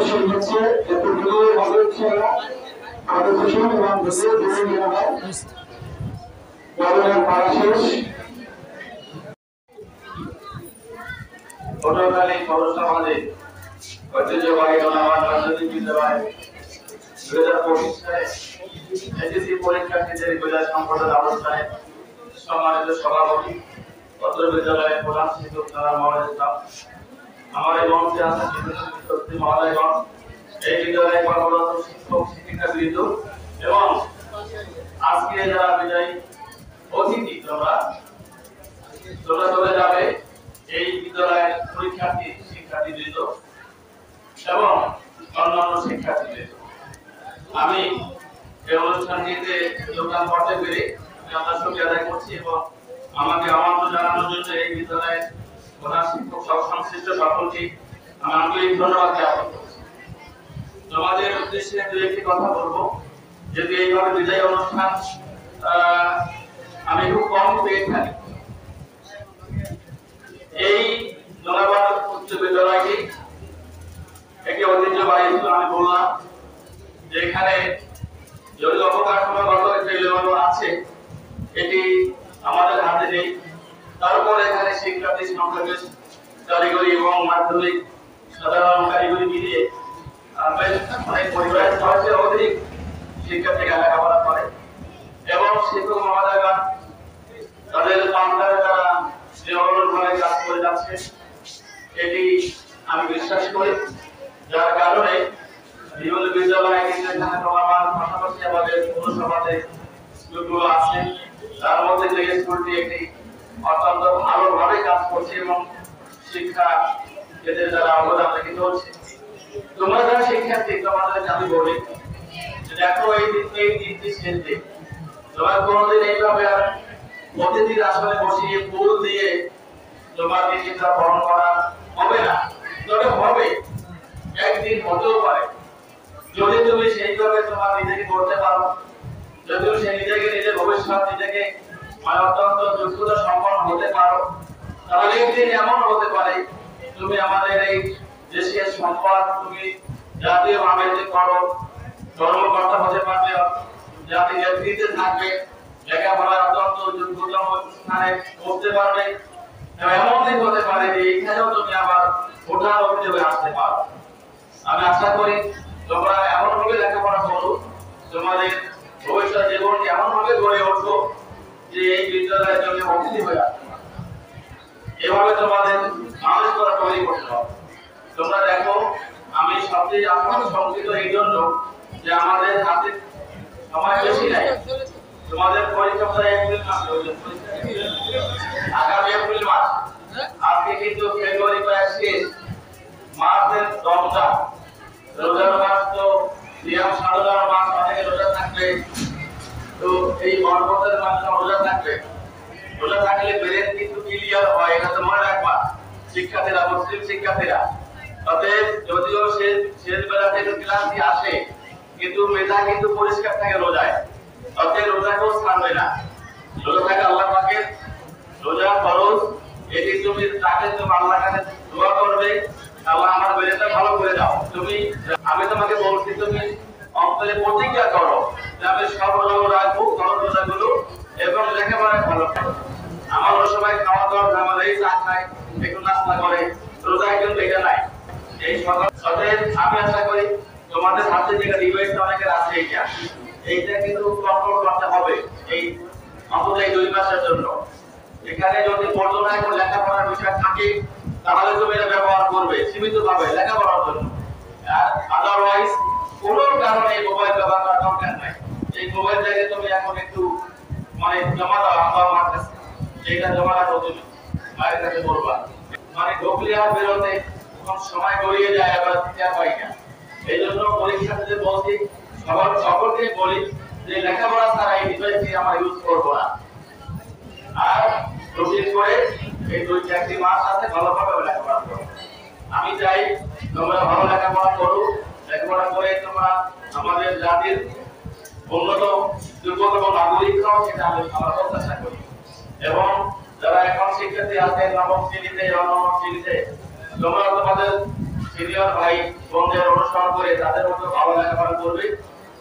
শেষ হচ্ছে এতগুলো হবে ছেলেরা আমাদের খুশি এবং দেশে ধরে নেওয়া হয় বদলের পাড়া শেষ পটুয়াখালী পৌরসভা আমাদের ঐতিহ্যবাহী ধন্যবাদ রাজনৈতিক বিদ্যালয় 2025 সালে এসএসসি পরীক্ষার্থীদের বিদায় সম্পর্কের অবস্থায় সম্মানিত সভাপতি অত্র বিদ্যালয়ের প্রধান শিক্ষক তারা মহারাজ আমার এই মঞ্চে আছে শিক্ষার্থী মহোদয়গণ এই বিদ্যালয়ে কর্মরত শিক্ষক শিক্ষিকাবৃন্দ এবং আজকে যারা বিদায়ী অতিথি তোমরা চলে যাবে এই বিদ্যালয়ের পরীক্ষার্থী শিক্ষার্থীবৃন্দ এবং অন্যান্য শিক্ষার্থীবৃন্দ আমি এই অনুষ্ঠানটিতে যোগদান করতে পেরে আপনার সঙ্গে আদায় করছি এবং আমাকে আমন্ত্রণ জানানোর জন্য এই বিদ্যালয়ের প্রধান শিক্ষক সহ সংশ্লিষ্ট সকলকে আমি আন্তরিক ধন্যবাদ জ্ঞাপন করছি। তোমাদের উদ্দেশ্যে দু একটি কথা বলবো, যদি এইভাবে বিদায় অনুষ্ঠান আমি খুব কম পেয়ে থাকি। এই জোনাবাদ উচ্চ বিদ্যালয়টি একটি ঐতিহ্যবাহী স্কুল। আমি বললাম যে এখানে যদি অবকাঠামোগত একটি লেভেল আছে এটি আমাদের হাতে নেই, তারপরে এখানে শিক্ষার্থী সংখ্যা বেশ কারিগরি এবং মাধ্যমিক সাধারণ কারিগরি মিলিয়ে অনেক পরিবারের 600 অধিক শিক্ষার্থী লেখাপড়া করে এবং শিক্ষক মহোদয়গণ তাদের পান্ডারে তারা যে অনুরূপভাবে কাজ করে যাচ্ছে এটি আমি বিশ্বাস করি, যার কারণে বিভিন্ন বিদ্যালয়ে কিন্তু এখানে প্রমাণ পাশাপাশি আমাদের পৌরসভাতে স্কুলগুলো আছে, তার মধ্যে যে স্কুলটি একটি অত্যন্ত ভালোভাবে কাজ করছে এবং শিক্ষা ক্ষেত্রে যারা অবদান রেখে চলছে। তোমরা যারা শিক্ষার্থী তোমাদেরকে আমি বলি যে দেখো এই দিনটি শেষ দিন, তোমার কোনোদিন এইভাবে আর অতিথির আসলে বসিয়ে ফুল দিয়ে তোমার চিন্তা বরণ করা হবে না, তবে হবে একদিন হতেও পারে যদি তুমি সেইভাবে তোমার নিজেকে করতে পারো, যদি তুমি সেই নিজেকে নিজের ভবিষ্যৎ নিজেকে অত্যন্ত যোগ্যতা সম্পন্ন হতে পারো, তাহলে একদিন এমন হতে পারে তুমি আমাদের এই দেশের সম্পদ, তুমি জাতীয় ভাবে যে করো কর্মকর্তা হতে পারবে, জাতির নেতৃত্বে থাকবে, লেখাপড়ার অত্যন্ত যোগ্যতম স্থানে পৌঁছতে পারবে, এমন দিন হতে পারে যে এখানেও তুমি আবার ওঠার অভিযোগে আসতে পারো। আমি আশা করি তোমরা এমন ভাবে লেখাপড়া করো, তোমাদের ভবিষ্যৎ জীবনটি এমন ভাবে গড়ে ওঠো যে এই বিদ্যালয়ের জন্য অতিথি হয়ে আসতে পারো। এভাবে তোমাদের মানুষ করা তৈরি করতে হবে। তোমরা দেখো আমি সবচেয়ে আপনার সংকিত এই জন্য যে আমাদের হাতে সময় বেশি নাই। তোমাদের পরীক্ষা প্রায় এপ্রিল মাসে হয়েছে, আগামী এপ্রিল মাস, আজকে কিন্তু ফেব্রুয়ারি প্রায় শেষ, মার্চের রমজান, রোজার মাস, তো সিয়াম সাধনার মাস, অনেকে রোজা থাকবে, তো এই বরকতের মাসে রোজা থাকবে। রোজা থাকলে ব্রেন কিন্তু ক্লিয়ার হয়, এটা তো মনে রাখবা শিক্ষার্থীরা, মুসলিম শিক্ষার্থীরা। অতএব যদিও শেষ বেলা থেকে ক্লান্তি আসে কিন্তু মেধা কিন্তু পরিষ্কার থাকে রোজায়, অতএব রোজাকেও ছাড়বে না। রোজা থাকে আল্লাহ পাকের, রোজা ফরজ, এটি তুমি তাকে তুমি আল্লাহর কাছে দোয়া করবে, আল্লাহ আমার বেরেটা ভালো করে দাও। তুমি আমি তোমাকে বলছি তুমি অন্তরে প্রতিজ্ঞা করো যে আমি সব রোজা রাখবো, ফরজ রোজাগুলো, এবং লেখাপড়া ভালো করো। আমার ওই সময় খাওয়া দাওয়া ঝামেলা, এই চা খায় একটু নাস্তা করে, রোজায় কিন্তু এটা নাই। এই সকাল অতএব আমি আশা করি তোমাদের হাতে যে ডিভাইস অনেকের আছে, এইটা কিন্তু কন্ট্রোল করতে হবে এই অন্তত এই 2 মাসের জন্য। এখানে যদি বর্তমানে কোনো লেখাপড়ার বিষয় থাকে তাহলে তুমি এটা ব্যবহার করবে সীমিত ভাবে লেখাপড়ার জন্য, আর আদারওয়াইজ কোনো কারণে এই মোবাইল ব্যবহার করার দরকার নাই। এই মোবাইলটাকে তুমি এখন একটু মানে জমা দাও আমার কাছে, এইটা জমা রাখো, তুমি মায়ের কাছে বলবা, মানে ঢুকলে আর বেরোতে তখন সময় গড়িয়ে যায়, আবার টিকা পাই না। এই জন্য পরীক্ষাতে বলছি সকলকে বলি যে লেখাপড়া ছাড়া এই ডিভাইসটি আমরা ইউজ করবো না, আর রুটিন করে এই 2-4টি মাস আছে ভালোভাবে লেখাপড়া করো। আমি চাই তোমরা ভালো লেখাপড়া করো, লেখাপড়া করে তোমরা আমাদের জাতির উন্নত যোগ্যতম নাগরিক হও, সেটা আমি আমার প্রত্যাশা করি। এবং যারা এখন শিক্ষার্থী আছেন নবম শ্রেণীতে, নবম শ্রেণীতে, তোমরা তোমাদের সিনিয়র ভাই বোনদের অনুসরণ করে তাদের মতো ভালো লেখাপড়া করবে,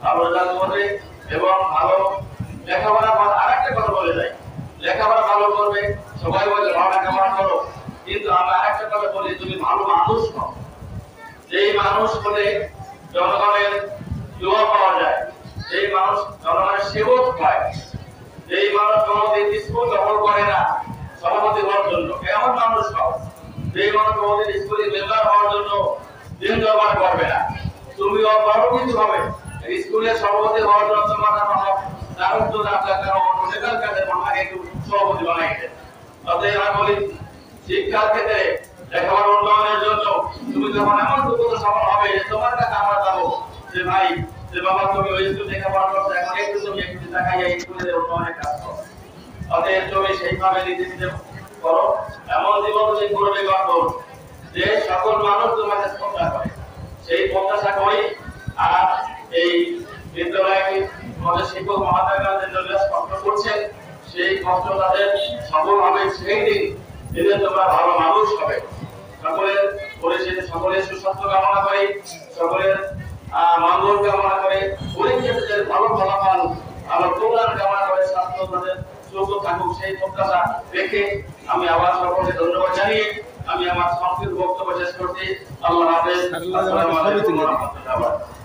ভালো রেজাল্ট করবে এবং ভালো লেখাপড়া। আরেকটা কথা বলে যাই, লেখাপড়া ভালো করবে, সবাই বলে ভালো লেখাপড়া করো, কিন্তু আমি আরেকটা কথা বলি, তুমি ভালো মানুষ হও। যেই মানুষ হলে জনগণের দোয়া পাওয়া যায়, যেই মানুষ জনগণের সেবক হয়, যেই মানুষ কোনোদিন স্কুল দখল করে না সভাপতি হওয়ার জন্য, এমন মানুষ হও। যেই মানুষ কোনোদিন স্কুলের মেম্বার হওয়ার জন্য দিন দরবার করবে না, তুমিও বড় কিছু হবে। স্কুলের সভাপতি হওয়ার জন্য তোমার তার উত্তর আপনার নেতার কাছে আমাকে একটু সভাপতি বানাই দেন। অতএব আমি বলি, শিক্ষার ক্ষেত্রে লেখাপড়ার উন্নয়নের জন্য তুমি যখন এমন দুটো সফল হবে যে তোমার কাছে আমরা যাবো যে ভাই, যে বাবা তুমি ওই স্কুল লেখাপড়া করছো, এখন একটু তুমি একটু দেখাই এই স্কুলের উন্নয়নের কাজ করো। অতএব তুমি সেইভাবে নীতি নিতে করো, এমন জীবন তুমি করবে গঠন যে সকল মানুষ তোমাকে শ্রদ্ধা করে। সেই প্রত্যাশা করি। আর এই বিদ্যালয়ে আমাদের শিক্ষক মহাশয়রা যে কষ্ট করছেন, সেই কষ্ট তাদের সফল হবে সেই দিন যেদিন তোমরা ভালো মানুষ হবে। সকলের পরিশেষে সকলের সুস্বাস্থ্য কামনা করি, সকলের মঙ্গল কামনা করে, পরীক্ষার্থীদের ভালো ফলাফল, ভালো কল্যাণ কামনা করে, স্বাস্থ্য তাদের সুস্থ থাকুক সেই প্রত্যাশা রেখে আমি আবার সকলকে ধন্যবাদ জানিয়ে আমি আমার সংক্ষিপ্ত বক্তব্য শেষ করছি। আল্লাহ হাফেজ। আসসালামু আলাইকুম ওয়া রাহমাতুল্লাহি ওয়া বারাকাতুহু।